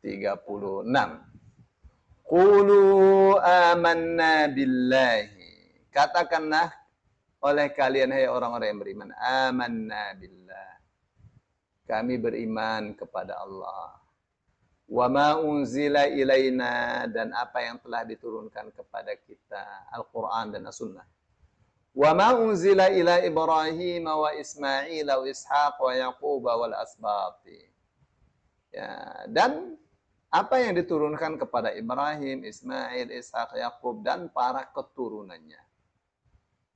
36. Qulu amanna billahi. Katakanlah oleh kalian, hai orang-orang yang beriman, amanna billah. Kami beriman kepada Allah. Wa ma unzila ilaina, dan apa yang telah diturunkan kepada kita, Al-Quran dan As-Sunnah. Wa ma unzila ila Ibrahim wa Ismail wa Ishaq wa Yaqub wal asbati. Ya, dan apa yang diturunkan kepada Ibrahim, Ismail, Ishaq, Yaqub dan para keturunannya.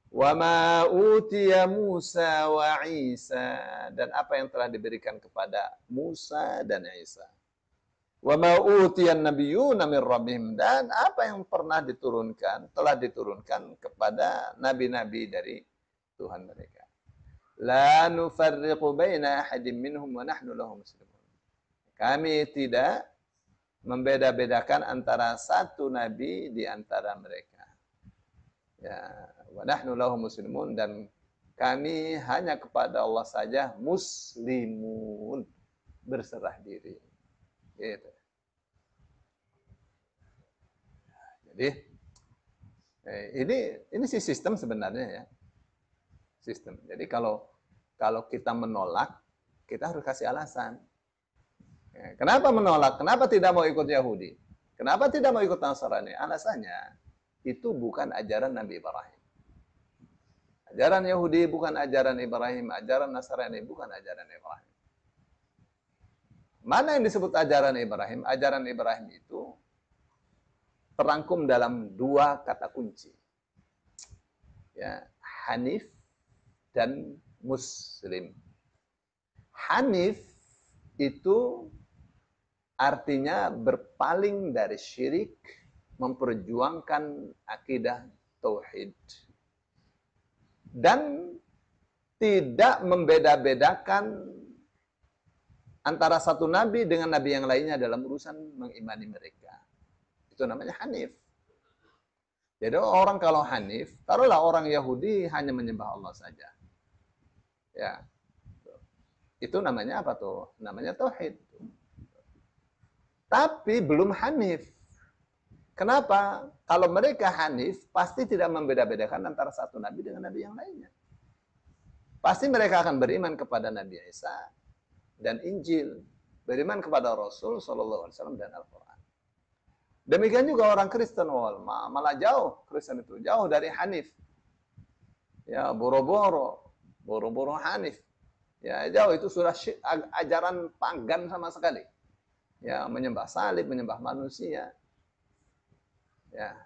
Wa ma utiya Musa wa Isa, dan apa yang telah diberikan kepada Musa dan Isa. Wa ma utiyan nabiyyuna min rabbihim, dan apa yang pernah diturunkan, telah diturunkan kepada nabi-nabi dari Tuhan mereka. La nufarriqu baina ahadin minhum wa nahnu lahu muslimun. Kami tidak membeda-bedakan antara satu nabi di antara mereka. Ya, wa nahnu lahu muslimun, dan kami hanya kepada Allah saja muslimun, berserah diri. Gitu. Jadi ini sih sistem sebenarnya ya. Sistem. Jadi kalau kita menolak, kita harus kasih alasan. Ya, kenapa menolak? Kenapa tidak mau ikut Yahudi? Kenapa tidak mau ikut Nasrani? Alasannya, itu bukan ajaran Nabi Ibrahim. Ajaran Yahudi bukan ajaran Ibrahim, ajaran Nasrani bukan ajaran Ibrahim. Mana yang disebut ajaran Ibrahim? Ajaran Ibrahim itu terangkum dalam dua kata kunci. Ya, Hanif dan Muslim. Hanif itu artinya berpaling dari syirik, memperjuangkan akidah tauhid, dan tidak membeda-bedakan antara satu nabi dengan nabi yang lainnya dalam urusan mengimani mereka. Itu namanya Hanif. Jadi orang kalau Hanif, taruhlah orang Yahudi hanya menyembah Allah saja. Ya. Itu namanya apa tuh? Namanya tauhid. Tapi belum Hanif. Kenapa? Kalau mereka Hanif, pasti tidak membeda-bedakan antara satu nabi dengan nabi yang lainnya. Pasti mereka akan beriman kepada Nabi Isa dan Injil, beriman kepada Rasul sallallahu alaihi wasallam dan Al-Qur'an. Demikian juga orang Kristen, malah jauh Kristen itu, jauh dari Hanif. Ya, boro-boro Hanif. Ya, jauh itu sudah ajaran pagan sama sekali. Ya, menyembah salib, menyembah manusia. Ya.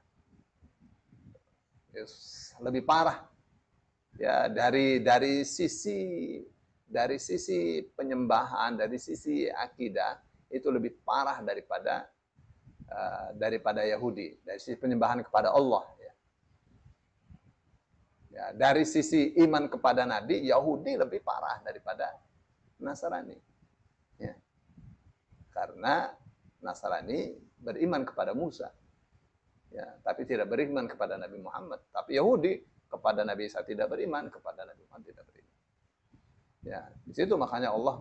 Lebih parah. Ya, dari sisi penyembahan, dari sisi akidah itu lebih parah daripada Yahudi, dari sisi penyembahan kepada Allah. Ya, dari sisi iman kepada Nabi, Yahudi lebih parah daripada Nasrani. Ya. Karena Nasrani beriman kepada Musa, ya, tapi tidak beriman kepada Nabi Muhammad. Tapi Yahudi kepada Nabi Isa tidak beriman, kepada Nabi Muhammad tidak beriman. Ya, di situ makanya Allah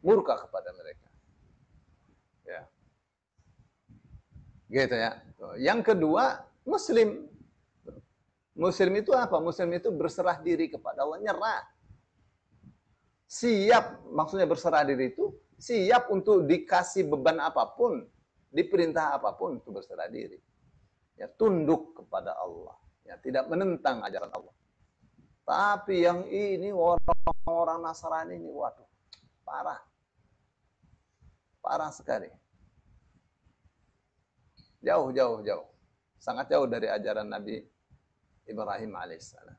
murka kepada mereka. Ya. Gitu ya. Yang kedua, Muslim. Muslim itu apa? Muslim itu berserah diri kepada Allah, nyerah. Siap, maksudnya berserah diri itu siap untuk dikasih beban apapun, diperintah apapun, itu berserah diri. Ya, tunduk kepada Allah. Ya, tidak menentang ajaran Allah. Tapi yang ini orang-orang Nasrani ini, waduh, parah. Parah sekali. Jauh. Sangat jauh dari ajaran Nabi Ibrahim alaihissalam.